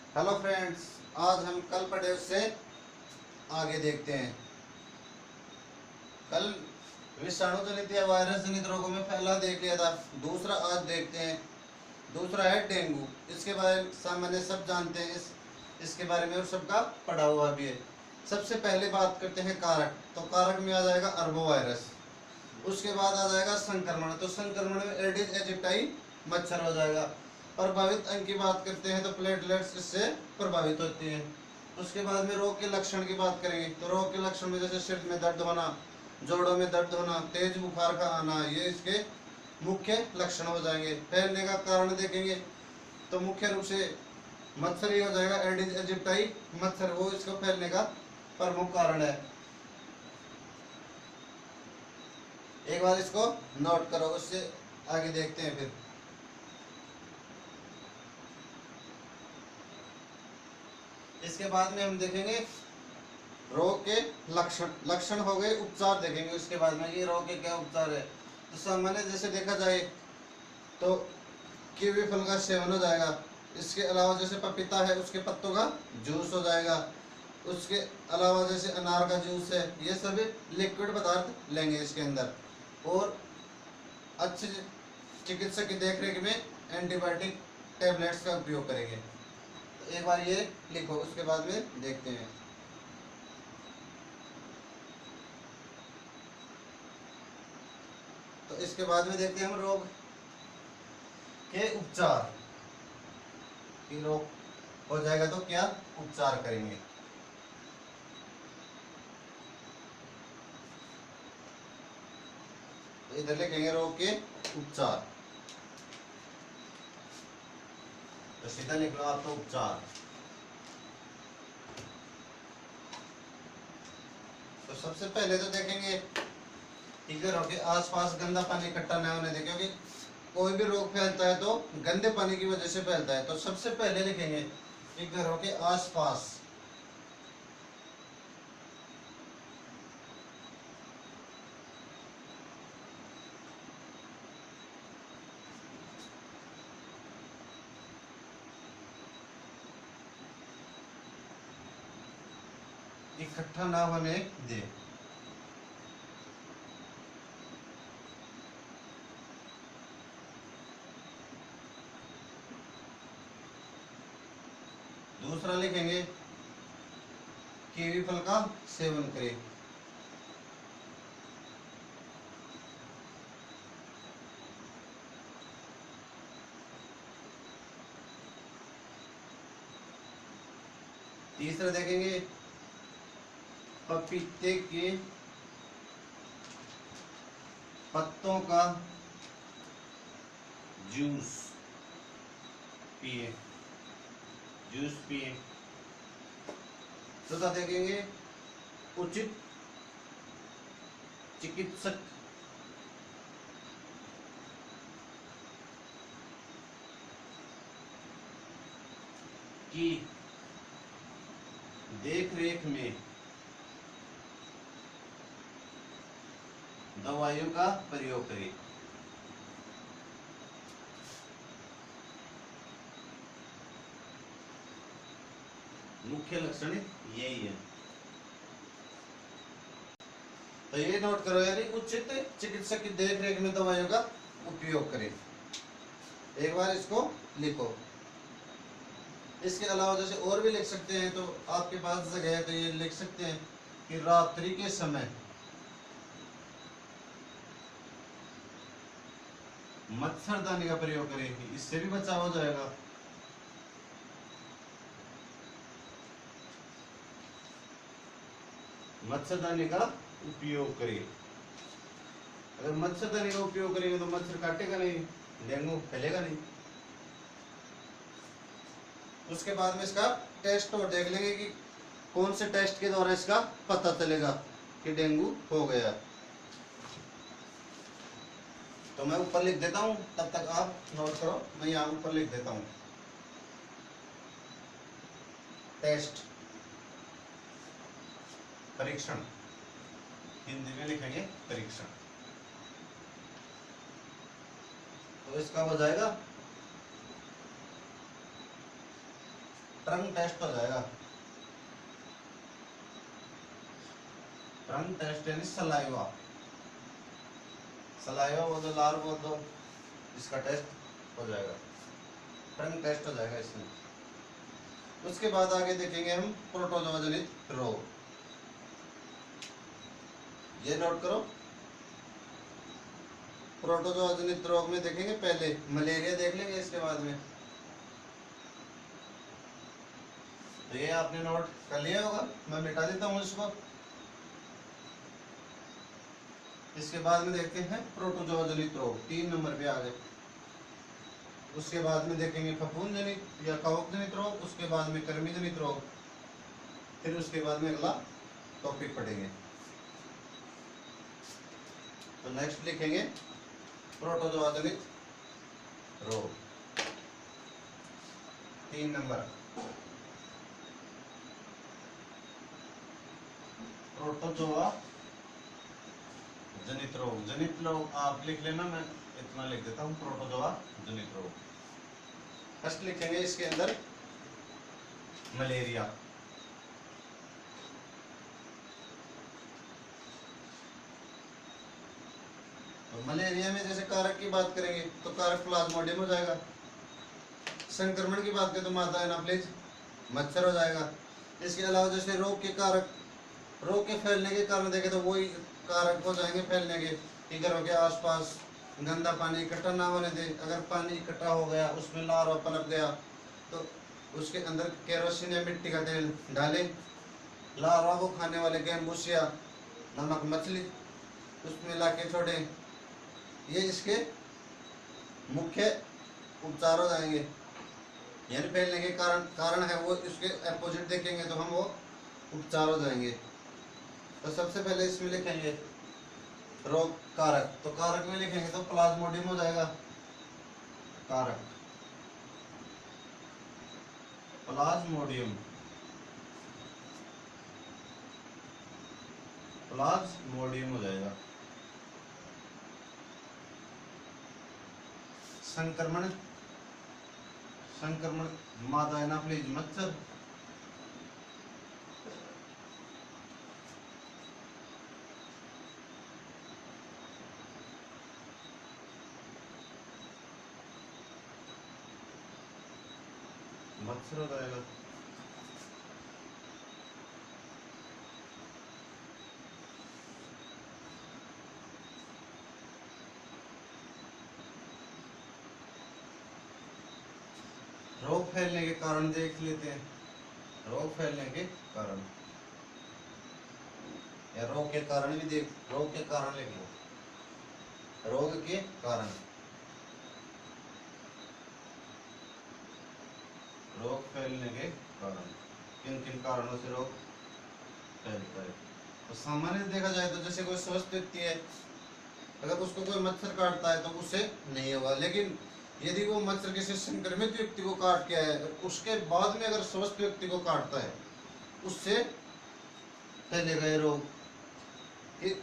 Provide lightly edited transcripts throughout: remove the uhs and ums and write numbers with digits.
Hello friends, आज हम कल पढ़े उससे आगे देखते हैं। कल विषाणु जनित या वायरस जनित रोगों में पहला देख लिया था, दूसरा आज देखते हैं। दूसरा है डेंगू। इसके बारे में सामान्य सब जानते हैं, इसके बारे में और सबका पढ़ा हुआ भी है। सबसे पहले बात करते हैं कारक। तो कारक में आ जाएगा अरबो वायरस। उसके बाद आ जाएगा संक्रमण। तो संक्रमण में एडिस एजिप्टाई मच्छर हो जाएगा। प्रभावित अंग की बात करते हैं तो प्लेटलेट्स इससे प्रभावित होती हैं। उसके बाद में रोग के लक्षण की बात करेंगे तो रोग के लक्षण में जैसे सिर में दर्द होना, जोड़ों में दर्द होना, तेज बुखार का आना, ये इसके मुख्य लक्षण हो जाएंगे। फैलने का कारण देखेंगे तो मुख्य रूप से मच्छर ही हो जाएगा। एडिस एजिप्टाई मच्छर वो इसको फैलने का प्रमुख कारण है। एक बार इसको नोट करो, उससे आगे देखते हैं। फिर इसके बाद में हम देखेंगे रोग के लक्षण। लक्षण हो गए, उपचार देखेंगे उसके बाद में ये रोग के क्या उपचार है। तो सामान्य जैसे देखा जाए तो कीवी फल का सेवन हो जाएगा। इसके अलावा जैसे पपीता है उसके पत्तों का जूस हो जाएगा। उसके अलावा जैसे अनार का जूस है, ये सभी लिक्विड पदार्थ लेंगे इसके अंदर। और अच्छे चिकित्सक की देखरेख में एंटीबायोटिक टेबलेट्स का उपयोग करेंगे। तो एक बार ये लिखो, उसके बाद में देखते हैं। तो इसके बाद में देखते हैं हम रोग के उपचार। कि रोग हो जाएगा तो क्या उपचार करेंगे। तो इधर लिखेंगे रोग के उपचार। तो सीधा लिख लो आप तो उपचार। तो सबसे पहले तो देखेंगे कि घरों के आसपास गंदा पानी इकट्ठा न होने दें, क्योंकि कोई भी रोग फैलता है तो गंदे पानी की वजह से फैलता है। तो सबसे पहले लिखेंगे कि घरों के आसपास इकट्ठा ना होने दे। दूसरा लिखेंगे कीवी फल का सेवन करें। तीसरा देखेंगे पपीते के पत्तों का जूस पिए। जूस पिए। चौथा देखेंगे उचित चिकित्सक की देख रेख में दवाइयों का प्रयोग करें। मुख्य लक्षण यही है। तो ये नोट करो, यानी उचित चिकित्सक की देखरेख में दवाइयों का उपयोग करें। एक बार इसको लिखो। इसके अलावा जैसे और भी लिख सकते हैं, तो आपके पास जगह है तो ये लिख सकते हैं कि रात्रि के समय मच्छरदानी का प्रयोग करें, इससे भी बचाव हो जाएगा। मच्छरदानी का उपयोग करें। अगर मच्छरदानी का उपयोग करेंगे तो मच्छर काटेगा नहीं, डेंगू फैलेगा नहीं। उसके बाद में इसका टेस्ट और देख लेंगे कि कौन से टेस्ट के द्वारा इसका पता चलेगा कि डेंगू हो गया। तो मैं ऊपर लिख देता हूं, तब तक आप नोट करो। मैं यहाँ ऊपर लिख देता हूं टेस्ट, परीक्षण। हिंदी में लिखेंगे परीक्षण। तो इसका हो जाएगा टंग टेस्ट हो जाएगा। टंग टेस्ट यानी सलाइवा, सलाइवा बोल दो, लार बोल दो, इसका टेस्ट हो जाएगा, टंग टेस्ट हो जाएगा इसमें। उसके बाद आगे देखेंगे हम प्रोटोजोआ जनित रोग। ये नोट करो, प्रोटोजोआ जनित रोग में देखेंगे पहले मलेरिया देख लेंगे, इसके बाद में तो ये आपने नोट कर लिया होगा, मैं मिटा देता हूँ इसको। इसके बाद में देखते हैं प्रोटोजोआ जनित रोग, 3 नंबर पे आ गए। उसके बाद में देखेंगे फफूंद जनित या कवक जनित रोग, उसके बाद में कृमि जनित रोग, फिर उसके बाद में अगला टॉपिक पढ़ेंगे। तो नेक्स्ट लिखेंगे प्रोटोजोआ जनित रोग, 3 नंबर प्रोटोजोआ जनित रोग। जनित रोग आप लिख लेना, मैं इतना लिख देता हूँ, प्रोटोजोआ जनित रोग। फर्स्ट लिखेंगे इसके अंदर मलेरिया। तो मलेरिया में जैसे कारक की बात करेंगे तो कारक प्लाज्मोडियम हो जाएगा। संक्रमण की बात करें तो मादा एनाफ्लिज मच्छर हो जाएगा। इसके अलावा जैसे रोग के कारक, रोग के फैलने के कारण देखें तो वही कारक हो जाएंगे फैलने के, कि घरों के आसपास गंदा पानी इकट्ठा ना होने दे। अगर पानी इकट्ठा हो गया, उसमें लार्वा पनप गया, तो उसके अंदर केरोसिन या मिट्टी का तेल डालें, लार्वा को खाने वाले गैम्बूस या नमक मछली उसमें ला के छोड़ें। ये इसके मुख्य उपचार हो जाएंगे, यानी फैलने के कारण है वो, इसके अपोजिट देखेंगे तो हम वो उपचार हो जाएंगे। तो सबसे पहले इसमें लिखेंगे रोग कारक, तो कारक में लिखेंगे तो प्लाज्मोडियम हो जाएगा कारक, प्लाज्मोडियम, प्लाज्मोडियम हो जाएगा। संक्रमण, संक्रमण मादा एनाफ्लिज मच्छर, मच्छर हो जाएगा। रोग फैलने के कारण देख लेते हैं, रोग फैलने के कारण या रोग के कारण भी देख, रोग के कारण लिख लो, रोग के कारण, रोग फैलने के कारण, किन किन कारणों से रोग फैलता है। तो सामान्य देखा जाए तो जैसे कोई स्वस्थ व्यक्ति है, अगर उसको कोई मच्छर काटता है तो उससे नहीं होगा, लेकिन यदि वो मच्छर किसी संक्रमित व्यक्ति को काट के आए, उसके बाद में अगर स्वस्थ व्यक्ति को काटता है, उससे फैलेगा ये रोग।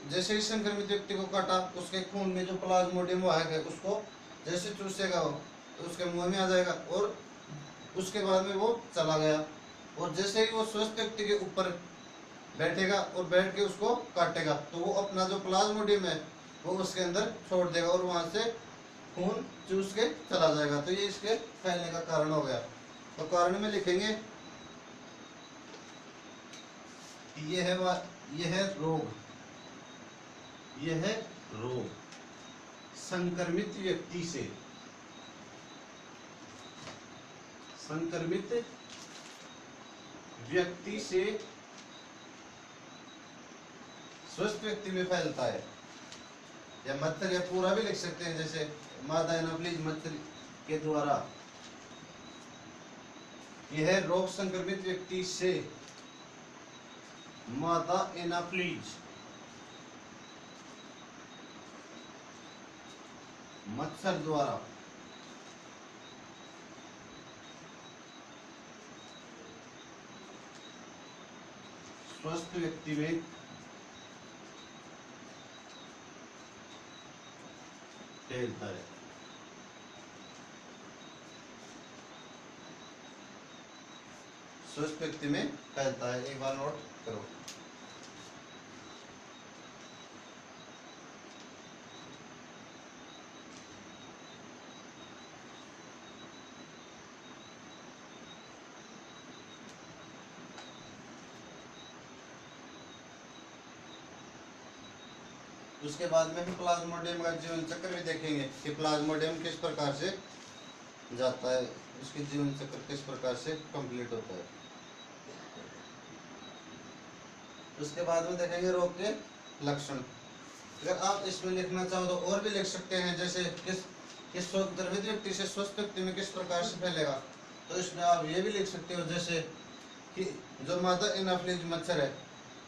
जैसे ही संक्रमित व्यक्ति को काटा, उसके खून में जो प्लाज्मोडियम है उसको जैसे चूसेगा वो, तो उसके मुंह में आ जाएगा और उसके बाद में वो चला गया, और जैसे ही वो स्वस्थ व्यक्ति के ऊपर बैठेगा और बैठ के उसको काटेगा, तो वो अपना जो प्लाज्मोडियम है वो उसके अंदर छोड़ देगा और वहां से खून चूस के चला जाएगा। तो ये इसके फैलने का कारण हो गया। तो कारण में लिखेंगे ये है रोग, ये है रोग संक्रमित व्यक्ति से, संक्रमित व्यक्ति से स्वस्थ व्यक्ति में फैलता है, या मच्छर, या पूरा भी लिख सकते हैं, जैसे मादा एनाफ्लिज मच्छर के द्वारा। यह है रोग संक्रमित व्यक्ति से, मादा एनाफ्लिज मच्छर द्वारा स्वस्थ व्यक्ति में फैलता है। स्वस्थ व्यक्ति में फैलता है। एक बार नोट करो। उसके बाद में हम प्लाज्मोडियम का जीवन चक्र भी देखेंगे कि प्लाज्मोडियम किस प्रकार से जाता है, उसके जीवन चक्र किस प्रकार से कंप्लीट होता है। उसके बाद में देखेंगे रोग के लक्षण। अगर आप इसमें लिखना चाहो तो और भी लिख सकते हैं, जैसे किस द्रवित व्यक्ति से स्वस्थ व्यक्ति में किस प्रकार से फैलेगा। तो इसमें आप ये भी लिख सकते हो जैसे कि जो मादा एनाफिलीज मच्छर है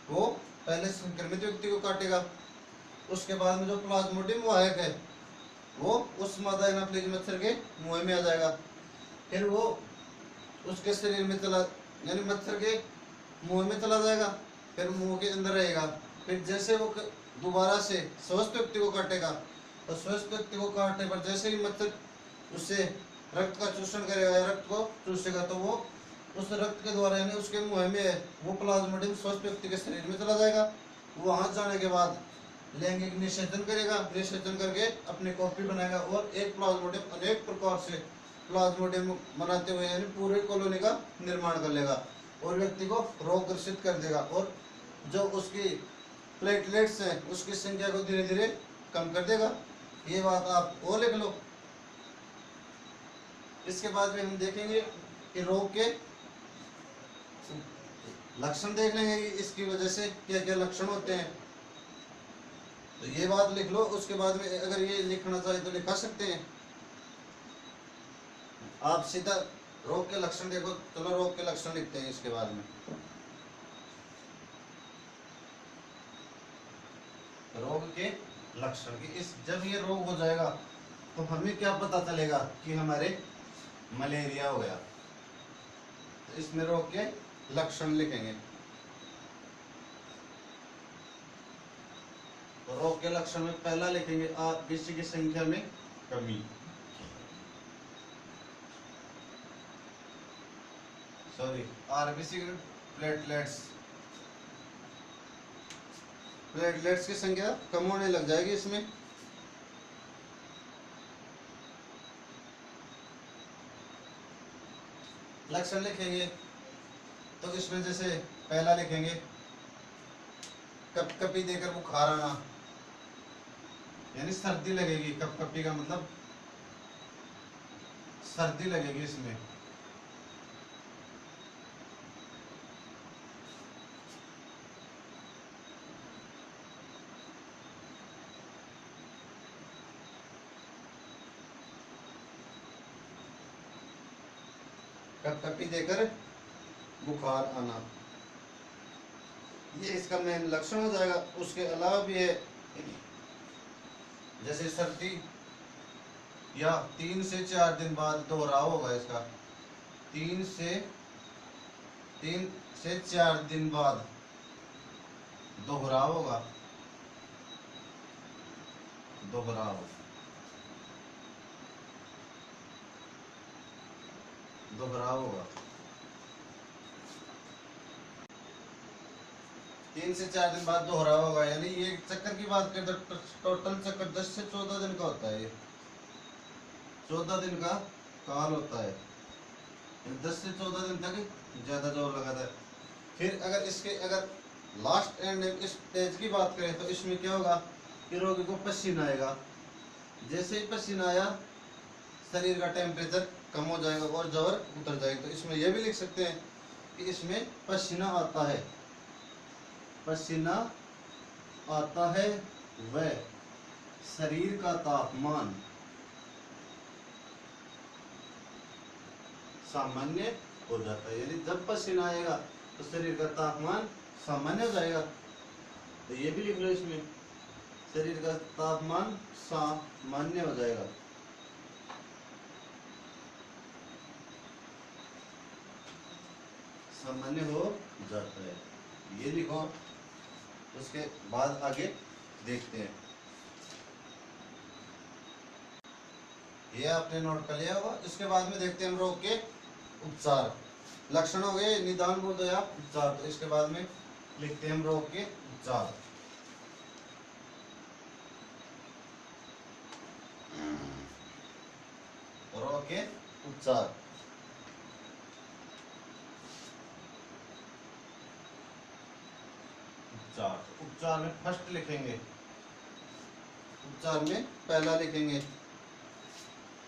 वो पहले संक्रमित व्यक्ति को काटेगा, उसके बाद में जो प्लाज्मोडियम वाहक है वो उस मादा एनाफिलीज मच्छर के मुंह में आ जाएगा, फिर वो उसके शरीर में चला यानी मच्छर के मुंह में चला जाएगा, फिर मुंह के अंदर रहेगा। फिर जैसे वो दोबारा से स्वस्थ व्यक्ति को काटेगा तो स्वस्थ व्यक्ति को काटने पर जैसे ही मच्छर उससे रक्त का चूषण करेगा या रक्त को चूसेगा तो वो उस रक्त के द्वारा यानी उसके मुंह में वो प्लाज्मोडियम स्वस्थ व्यक्ति के शरीर में चला जाएगा। वहां जाने के बाद लैंगिक निषेचन करेगा, निषेचन करके अपनी कॉपी बनाएगा और एक प्लाज्मोडियम अनेक प्रकार से प्लाज्मोडियम बनाते हुए यानी पूरी कॉलोनी का निर्माण कर लेगा और व्यक्ति को रोग ग्रसित कर देगा और जो उसकी प्लेटलेट्स हैं उसकी संख्या को धीरे धीरे कम कर देगा। ये बात आप और लिख लो। इसके बाद में हम देखेंगे कि रोग के लक्षण देख लेंगे कि इसकी वजह से क्या क्या लक्षण होते हैं, तो ये बात लिख लो। उसके बाद में अगर ये लिखना चाहे तो लिखा सकते हैं आप सीधा रोग के लक्षण देखो। चलो रोग के लक्षण लिखते हैं इसके बाद में। रोग के लक्षण की इस जब ये रोग हो जाएगा तो हमें क्या पता चलेगा कि हमारे मलेरिया हो गया, तो इसमें रोग के लक्षण लिखेंगे। तो रोग के लक्षण में पहला लिखेंगे आरबीसी की संख्या में कमी, आरबीसी प्लेटलेट्स की संख्या कम होने लग जाएगी इसमें। लक्षण लिखेंगे तो इसमें जैसे पहला लिखेंगे कपकपी देकर बुखार आना यानी सर्दी लगेगी। कपकपी का मतलब सर्दी लगेगी इसमें। कपकपी देकर बुखार आना ये इसका मेन लक्षण हो जाएगा। उसके अलावा भी है जैसे सर्दी या 3 से 4 दिन बाद दोहराव होगा इसका। 3 से 4 दिन बाद दोहराव होगा। दोहराव 3 से 4 दिन बाद दोहराव होगा यानी ये चक्कर की बात करें तो टोटल चक्कर 10 से 14 दिन का होता है। 14 दिन का काल होता है, 10 से 14 दिन तक ज्यादा जोर लगाता है। फिर अगर लास्ट एंड स्टेज की बात करें तो इसमें क्या होगा कि रोगी को पसीना आएगा। जैसे ही पसीना आया शरीर का टेम्परेचर कम हो जाएगा और ज्वर उतर जाएगा। तो इसमें यह भी लिख सकते हैं कि इसमें पसीना आता है, पसीना आता है वह शरीर का तापमान सामान्य हो जाता है। यानी जब पसीना आएगा तो शरीर का तापमान सामान्य हो जाएगा। तो ये भी लिख लो इसमें शरीर का तापमान सामान्य हो जाएगा। सामान्य हो जाता है, ये लिखो। उसके बाद आगे देखते हैं। ये आपने नोट कर लिया होगा। इसके बाद में देखते हैं हम रोग के उपचार। लक्षण हो गए, निदान बोल दो आप, उपचार। तो इसके बाद में लिखते हैं हम रोग के उपचार। रोग के उपचार। उपचार, उपचार में फर्स्ट लिखेंगे, उपचार में पहला लिखेंगे,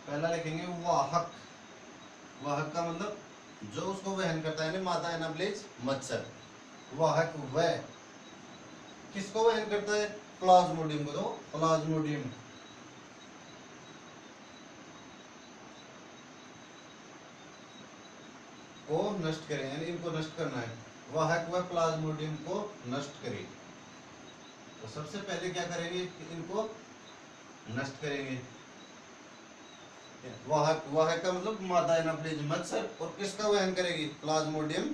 पहला लिखेंगे वाहक। वाहक का मतलब जो उसको वहन करता है, मादा एनाब्लिज मच्छर। वाहक वह किसको वहन करता है? प्लाज्मोडियम को। तो प्लाज्मोडियम को नष्ट करें, यानी इनको नष्ट करना है। वाहक वह प्लाज्मोडियम को नष्ट करें। तो सबसे पहले क्या करेंगे कि इनको नष्ट करेंगे। वाहक, वाहक का मतलब मादा एनाब्लिज मच्छर, और किसका वहन करेगी? प्लाज्मोडियम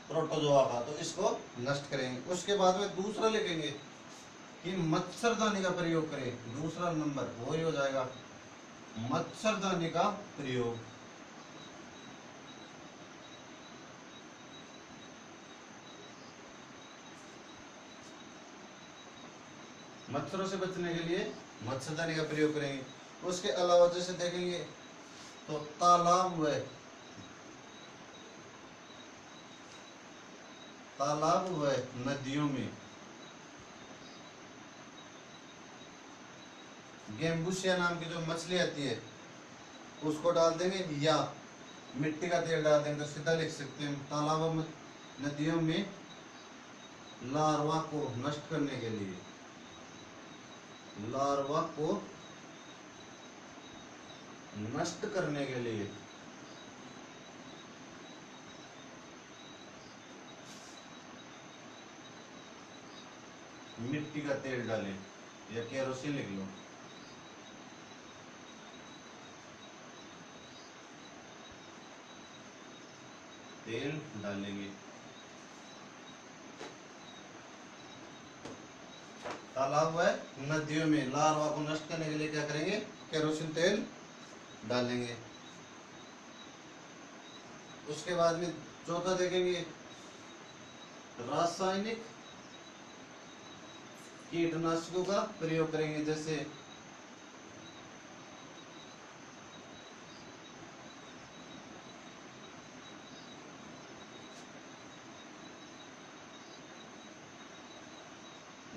प्रोटोजोआ का। तो इसको नष्ट करेंगे। उसके बाद में दूसरा लिखेंगे कि मच्छरदानी का प्रयोग करें। दूसरा नंबर वही हो जाएगा, मच्छरदानी का प्रयोग। मच्छरों से बचने के लिए मच्छरदानी का प्रयोग करेंगे। उसके अलावा जैसे देखेंगे तो तालाब व नदियों में गेम्बुसिया नाम की जो मछली आती है उसको डाल देंगे, या मिट्टी का तेल डाल देंगे। तो सीधा लिख सकते हैं तालाब व नदियों में लार्वा को नष्ट करने के लिए, लार्वा को नष्ट करने के लिए मिट्टी का तेल डालें, या केरोसिन लिख लो। तेल डालेंगे। तालाब व नदियों में लार्वा को नष्ट करने के लिए क्या करेंगे? केरोसिन तेल डालेंगे। उसके बाद में चौथा देखेंगे, रासायनिक कीटनाशकों का प्रयोग करेंगे। जैसे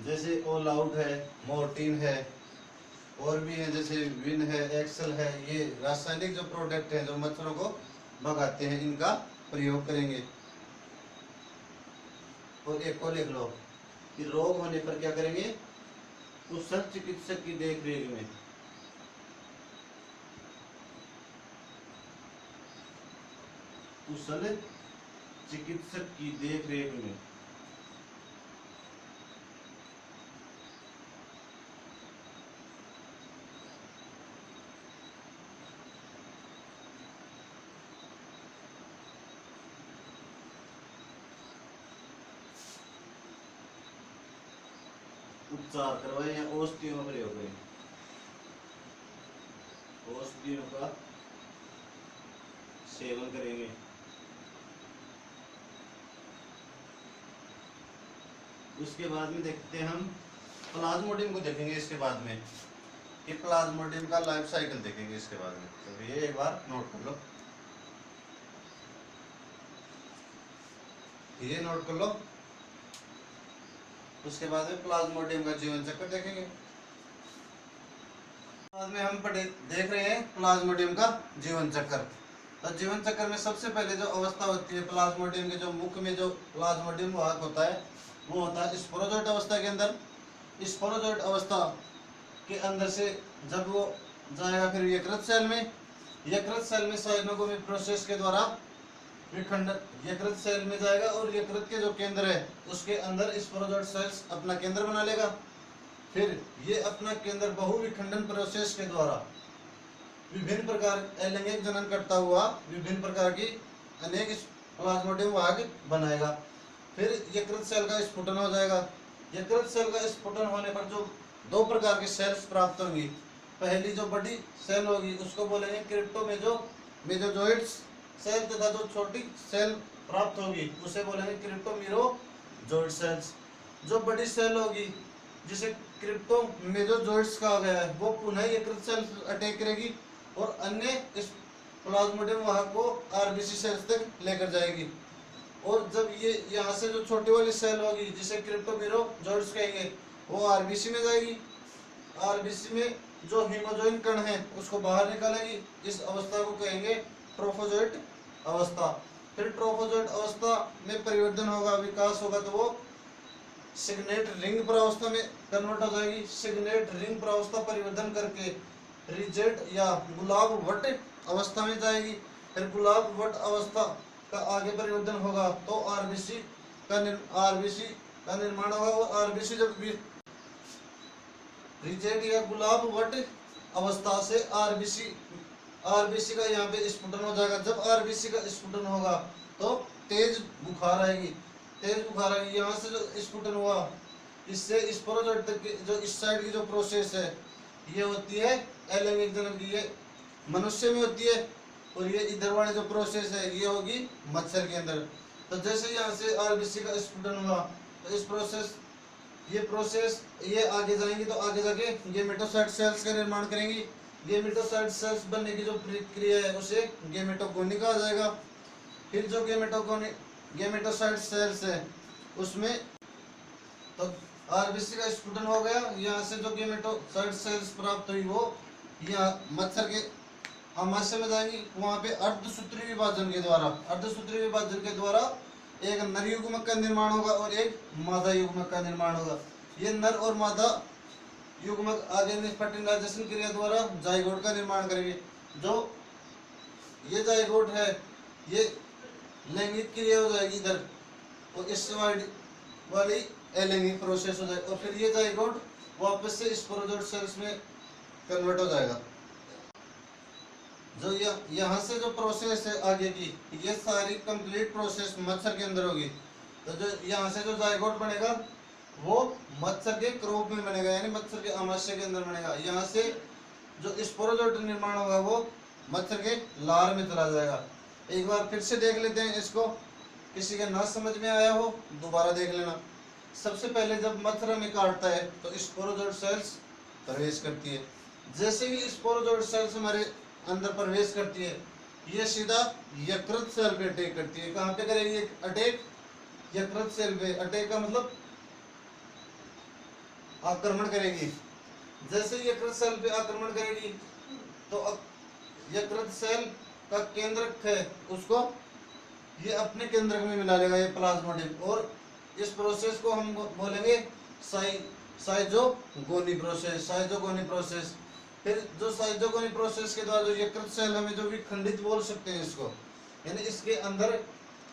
जैसे ऑल आउट है, मोर्टीन है, और भी है जैसे विन है, एक्सेल है। ये रासायनिक जो प्रोडक्ट है जो मच्छरों को भगाते हैं, इनका प्रयोग करेंगे। और एक को लिख लो कि रोग होने पर क्या करेंगे? कुशल चिकित्सक की देखरेख में, कुशल चिकित्सक की देखरेख में उपचार करवाएं, या औषधियों का प्रयोग करें। औषधियों का सेवन करेंगे। उसके बाद में देखते हैं हम प्लाज्मोडियम को देखेंगे। इसके बाद में कि प्लाज्मोडियम का लाइफ साइकिल देखेंगे इसके बाद में। तो ये एक बार नोट कर लो, ये नोट कर लो। उसके बाद में प्लाज्मोडियम का जीवन चक्र देखेंगे। बाद में हम देख रहे हैं प्लाज्मोडियम का जीवन चक्र। तो जीवन चक्र में सबसे पहले जो अवस्था होती है प्लाज्मोडियम के, जो मुख्य में जो प्लाज्मोडियम वाहक होता है वो होता है स्पोरोजोइट अवस्था के अंदर। स्पोरोजोइट अवस्था के अंदर से जब वो जाएगा फिर यकृत सेल में, यकृत सेल में साइनोगोमी प्रोसेस के द्वारा विखंडन यकृत सेल में जाएगा, और यकृत के जो केंद्र है उसके अंदर स्पोरोजोइट सेल्स अपना केंद्र बना लेगा। फिर ये अपना केंद्र बहुविखंडन प्रोसेस के द्वारा विभिन्न प्रकार अलैंगिक जनन करता हुआ विभिन्न प्रकार की अनेक प्लाज्मोडियम वाहक बनाएगा। फिर यकृत सेल का स्फुटन हो जाएगा। यकृत सेल का स्फुटन होने पर जो दो प्रकार की सेल्स प्राप्त होंगी। पहली जो बड़ी सेल होगी उसको बोलेंगे क्रिप्टोमेसोजोइड्स सेल तथा जो छोटी सेल प्राप्त होगी उसे बोलेंगे क्रिप्टोमेरोजोइड सेल्स। जो बड़ी सेल होगी जिसे क्रिप्टोमेरोजोइड्स कहा गया है वो पुनः यकृत सेल अटैक करेगी और अन्य इस प्लाज्मोडियम वाहक को आरबीसी सेल्स तक लेकर जाएगी। और जब ये यहाँ से जो छोटी वाली सेल होगी जिसे क्रिप्टोमेरोजोइड्स कहेंगे वो आरबीसी में जाएगी। आरबीसी में जो हीमोजोइन कण है उसको बाहर निकालेगी। इस अवस्था को कहेंगे ट्रोफोजोइट अवस्था। फिर ट्रोफोजोइट अवस्था में परिवर्तन होगा, विकास होगा तो वो सिग्नेट रिंग प्रावस्था में कन्वर्ट हो जाएगी। सिग्नेट रिंग प्रावस्था परिवर्तन करके रिजेट या गुलाब वट अवस्था में जाएगी। फिर गुलाब वट अवस्था का आगे परिवर्तन होगा तो आरबीसी का निर्माण होगा। और आरबीसी जब रिजेट या गुलाब वट अवस्था से आरबीसी का यहाँ पे स्फुटन हो जाएगा। जब आरबीसी का स्फुटन होगा तो तेज बुखार आएगी। यहाँ से जो स्फुटन हुआ इससे स्पोरोजोइट तक की जो इस साइड की जो प्रोसेस है ये होती है अलैंगिक जनन की, ये मनुष्य में होती है। और ये इधर वाली जो प्रोसेस है ये होगी मच्छर के अंदर। तो जैसे यहाँ से आरबीसी का स्फुटन हुआ तो इस प्रोसेस ये आगे जाएंगी तो आगे जाके गेमेटोसाइट सेल्स का निर्माण करेंगी। गेमेटोसाइट सेल्स बनने की जो प्रक्रिया है उसे गेमेटोगोनी कहा जाएगा। फिर जो गेमेटोसाइट सेल्स है उसमें तो आरबीसी का स्फुटन हो गया। यहाँ से जो गेमेटोसाइट सेल्स प्राप्त हुई वो यहाँ मच्छर के आमाशय में जाएंगी। वहाँ पे अर्धसूत्री विभाजन के द्वारा एक नर युग्मक का निर्माण होगा और एक मादा युग्मक का निर्माण होगा। ये नर और मादा युग्मक आगे फर्टिलाइजेशन क्रिया द्वारा जाइगोट का निर्माण करेंगे। जो ये जाइगोट है ये लैंगिक क्रिया हो जाएगी इधर और इस वाली अलैंगिक प्रोसेस हो जाएगी। और फिर ये जाइगोट वापस से स्पोरोजोइट सेल्स में कन्वर्ट हो जाएगा। जो यहाँ से जो प्रोसेस है आगे की ये सारी कंप्लीट प्रोसेस मच्छर के अंदर होगी। तो जो यहाँ से जो जाइगोट बनेगा वो मच्छर के क्रोप में बनेगा, यानी मच्छर के आमाशय के अंदर बनेगा। यहाँ से जो स्पोरोजोइट निर्माण होगा वो मच्छर के लार में चला जाएगा। एक बार फिर से देख लेते हैं इसको, किसी के ना समझ में आया हो दोबारा देख लेना। सबसे पहले जब मच्छर हमें काटता है तो स्पोरोजोइट सेल्स प्रवेश करती है। जैसे ही स्पोरोजोइट सेल्स हमारे अंदर प्रवेश करती है ये सीधा यकृत सेल पे अटैक करती है। कहाँ पे करेगी अटैक? यकृत सेल पे। अटैक का मतलब आक्रमण करेगी। जैसे यकृत सेल पे आक्रमण करेगी तो यकृत सेल का केंद्रक है उसको ये अपने केंद्रक में मिला लेगा, ये प्लाज्मोडियम। और इस प्रोसेस को हम बोलेंगे साइजोगोनी प्रोसेस। फिर जो साइजोगोनी प्रोसेस के द्वारा जो यकृत सेल हमें जो भी खंडित बोल सकते हैं इसको, यानी इसके अंदर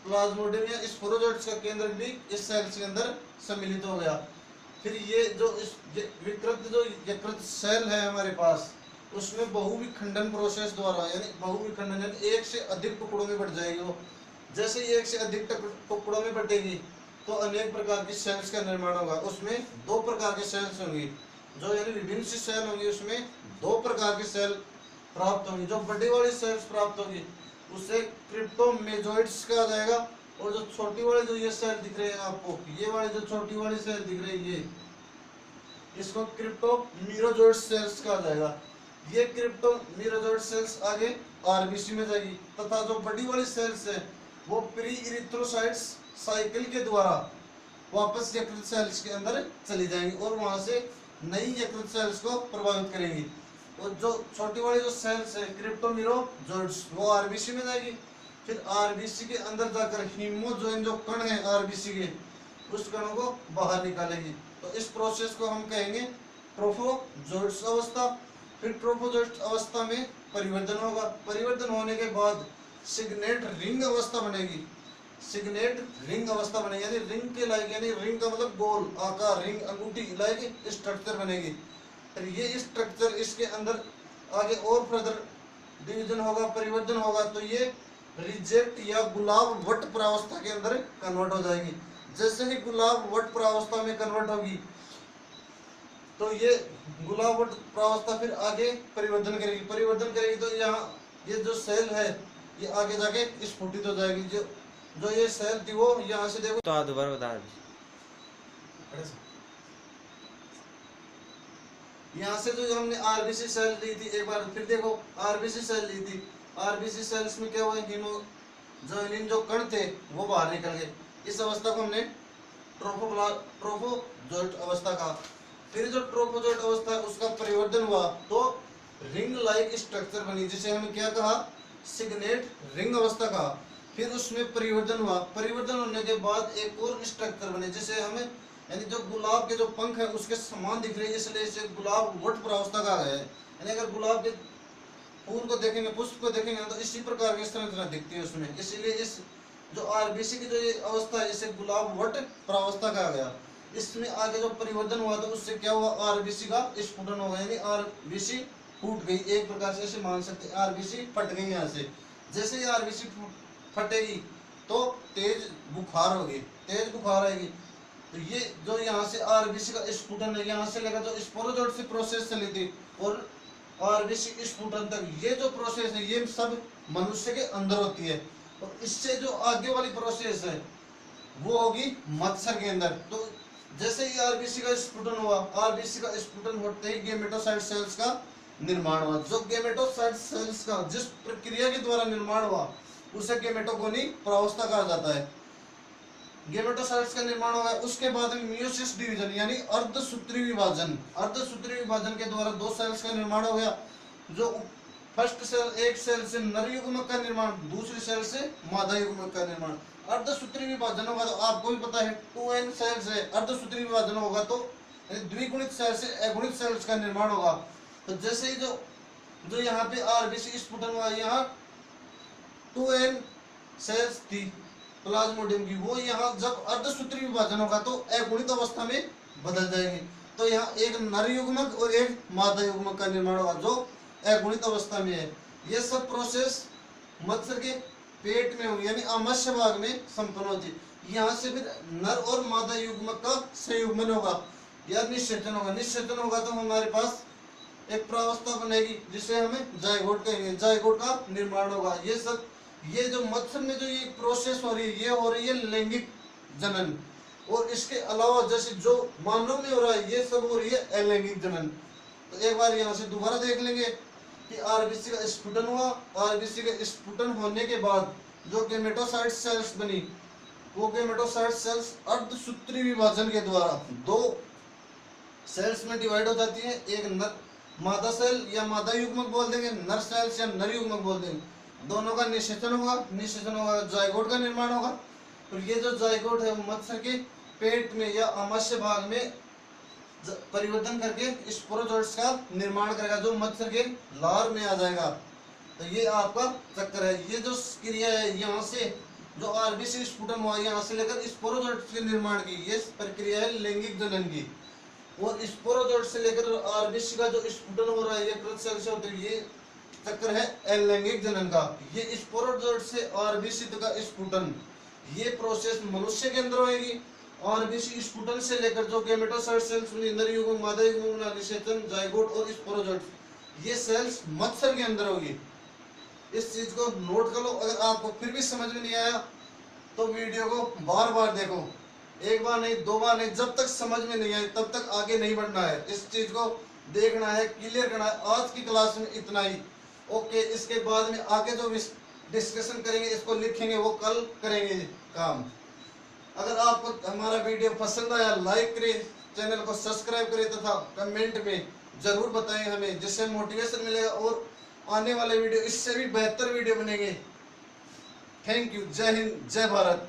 प्लाज्मोडियम या स्पोरोजोइट्स का केंद्र भी इस सेल्स के अंदर सम्मिलित हो गया। फिर ये जो यकृत सेल है हमारे पास उसमें बहुविखंडन प्रोसेस द्वारा, यानी बहुविखंडन यानी एक से अधिक टुकड़ों में बढ़ जाएगी वो। जैसे एक से अधिक टुकड़ों में बढ़ेगी तो अनेक प्रकार की सेल्स का निर्माण होगा। उसमें दो प्रकार के सेल्स होंगी, जो यानी विभिन्न सी सेल होंगी उसमें दो प्रकार की सेल प्राप्त होंगी। जो बड़ी वाली सेल्स प्राप्त होगी उसे क्रिप्टोमेरोजोइड्स कहा जाएगा। और जो छोटी वाली जो ये सेल दिख रही है आपको, ये वाली जो छोटी वाली सेल दिख रही है ये इसको क्रिप्टोमेरोजोइड सेल्स कहा जाएगा। ये क्रिप्टोमेरोजोइड सेल्स आगे आरबीसी में जाएगी तथा जो बड़ी वाली सेल्स है वो प्री इरिथ्रोसाइट्स साइकिल के द्वारा वापस यकृत सेल्स के अंदर चली जाएंगी और वहां से नई यकृत सेल्स को प्रभावित करेंगी। और जो छोटी वाली जो सेल्स है क्रिप्टोमेरोजोइड्स वो आरबीसी में जाएगी। फिर आरबीसी के अंदर जाकर हीमोजोइन जो कण है आरबीसी के उस कणों को बाहर निकालेगी। तो इस प्रोसेस को हम कहेंगे ट्रोफोजोइट्स अवस्था। फिर ट्रोफोजोइट्स अवस्था में परिवर्तन होगा। परिवर्तन होने के बाद सिग्नेट रिंग अवस्था बनेगी। यानी रिंग के लायक, यानी रिंग का मतलब गोल आकार, रिंग अंगूठी लायक स्ट्रक्चर बनेगी। फिर ये स्ट्रक्चर इसके अंदर आगे और फर्दर डिवीजन होगा, परिवर्तन होगा तो ये रिजेक्ट या गुलाब वट प्रावस्था के अंदर कन्वर्ट हो जाएगी। जैसे ही गुलाब वट प्रावस्था में कन्वर्ट होगी तो ये गुलाब वट प्रावस्था फिर आगे परिवर्तन करेगी तो यहाँ ये जो सेल है ये आगे जाके स्फुटित हो जाएगी। जो जो ये सेल थी वो यहाँ से देखो, तो आप दोबारा बता दीजिए। यहाँ से जो हमने आरबीसी सेल ली थी, एक बार फिर देखो आरबीसी सेल ली थी, आरबीसी सेल्स में क्या हुआ, हीमोग्लोबिन जो कण थे वो बाहर निकल गए। इस अवस्था को हमने ट्रोफोजोइट अवस्था कहा। फिर जो ट्रोफोजोइट अवस्था है उसका परिवर्तन हुआ तो रिंग लाइक स्ट्रक्चर बनी, जिसे हम क्या कहा, सिग्नेट रिंग अवस्था कहा। फिर उसमें परिवर्तन हुआ, परिवर्तन होने के बाद एक और स्ट्रक्चर बने जिसे हमें, यानी जो गुलाब के जो पंख है उसके समान दिख रहे हैं, इसलिए इसे गुलाब वट प्रावस्था कहा गया है। यानी अगर गुलाब के फूल को देखेंगे, पुष्प को देखेंगे तो इसी प्रकार की संरचना दिखती है उसमें, इसलिए इस जो आरबीसी की जो ये अवस्था है इसे गुलाब वट प्रावस्था कहा गया। इसमें आगे जो परिवर्तन हुआ तो उससे क्या हुआ, आरबीसी का स्फुटन हो गया, यानी आरबीसी फूट गई, एक प्रकार से ऐसे मान सकते हैं आरबीसी फट गई। यहाँ से जैसे ही आरबीसी फटेगी तो तेज बुखार होगी, तेज बुखार आएगी। तो ये जो यहाँ से आरबीसी का स्फुटन है, यहाँ से लेकर जो स्पोरोजोइट से प्रोसेस चली थी और आरबीसी स्फुटन तक, ये जो प्रोसेस है ये सब मनुष्य के अंदर होती है। और इससे जो आगे वाली प्रोसेस है वो होगी मत्सर के अंदर। तो जैसे ही आरबीसी का स्फुटन हुआ, आरबीसी का स्फुटन होते ही गेमेटोसाइट सेल्स का निर्माण हुआ। जो गेमेटोसाइट सेल्स का जिस प्रक्रिया के द्वारा निर्माण हुआ उसे गेमेटोगोनी प्रावस्था कहा जाता है। गेमेटोसाइट्स का निर्माण हुआ है, उसके बाद में मियोसिस डिवीजन यानी अर्धसूत्री विभाजन, अर्धसूत्री विभाजन के द्वारा दो सेल्स का निर्माण हो गया। जो फर्स्ट सेल, एक सेल से नर युग्मक का निर्माण, दूसरी सेल से मादा युग्मक का निर्माण। अर्धसूत्री विभाजन होगा तो आपको भी पता है 2n सेल्स है, अर्धसूत्री विभाजन होगा तो द्विगुणित सेल से अगुणित सेल्स का निर्माण होगा। तो जैसे ही जो यहाँ पे आरबीसी स्फुटन हुआ, यहाँ 2n सेल्स थी प्लाज्मोडियम की, वो यहाँ जब अर्धसूत्री विभाजन होगा तो अगुणित अवस्था में बदल जाएगी। तो यहाँ एक नर युग्मक और एक मादा युग्मक का निर्माण होगा जो अगुणित अवस्था में है। ये सब प्रोसेस मत्स्य के पेट में होगी, यानी आमाशय भाग में संपन्न होती। यहाँ से फिर नर और मादा युग्मक का संयुग्मन होगा या निषेचन होगा। निषेचन होगा तो हमारे पास एक प्रावस्था बनेगी जिसे हमें जायगोट कहेंगे, जायगोट का निर्माण होगा। ये जो मत्स्य में जो ये प्रोसेस हो रही है ये हो रही है लैंगिक जनन, और इसके अलावा जैसे जो मानव में हो रहा है ये सब हो रही है अलैंगिक जनन। तो एक बार यहाँ से दोबारा देख लेंगे कि आरबीसी का स्फुटन हुआ, आरबीसी का स्फुटन होने के बाद जो गेमेटोसाइट सेल्स बनी, वो गेमेटोसाइट सेल्स अर्धसूत्री विभाजन के द्वारा दो सेल्स में डिवाइड हो जाती है। एक नर मादा सेल या मादा युग्मक बोल देंगे, नर सेल्स या नर युग्मक बोल देंगे, दोनों का निषेचन होगा, निषेचन होगा जायगोट का निर्माण होगा। और ये जो जायगोट है वो मत्स्य के पेट में या आमाशय भाग में परिवर्तन करके स्पोरोजोइट्स का निर्माण करेगा जो मत्स्य के लार में आ जाएगा। तो ये आपका चक्कर है। ये जो क्रिया है यहाँ से जो आरबीसी स्फुटन हुआ यहाँ से लेकर स्पोरोजोइट्स के निर्माण की ये प्रक्रिया है लैंगिक जनन की। और स्पोरोजोइट से लेकर आरबीसी का जो स्फुटन हो रहा है ये प्रतिसेल से होते ये चक्कर है अलैंगिक जनन का। ये स्पोरोजोइट से आरबीसी का स्फुटन ये प्रोसेस मनुष्य के अंदर होगी। आरबीसी स्फुटन से लेकर जो गेमेटोसाइट सेल्स नर युग्मक, मादा युग्मक, निषेचन, जायगोट और स्पोरोजोइट ये सेल्स मत्स्य के अंदर होगी। इस चीज को नोट कर लो। अगर आपको फिर भी समझ में नहीं आया तो वीडियो को बार बार देखो, एक बार नहीं, दो बार नहीं, जब तक समझ में नहीं आए तब तक आगे नहीं बढ़ना है। इस चीज को देखना है, क्लियर करना है। आज की क्लास में इतना ही, ओके। इसके बाद में आगे जो डिस्कशन करेंगे, इसको लिखेंगे, वो कल करेंगे काम। अगर आपको हमारा वीडियो पसंद आया लाइक करें, चैनल को सब्सक्राइब करें तथा कमेंट में जरूर बताएं हमें, जिससे मोटिवेशन मिलेगा और आने वाले वीडियो इससे भी बेहतर वीडियो बनेंगे। Thank you. जय हिंद, जय भारत।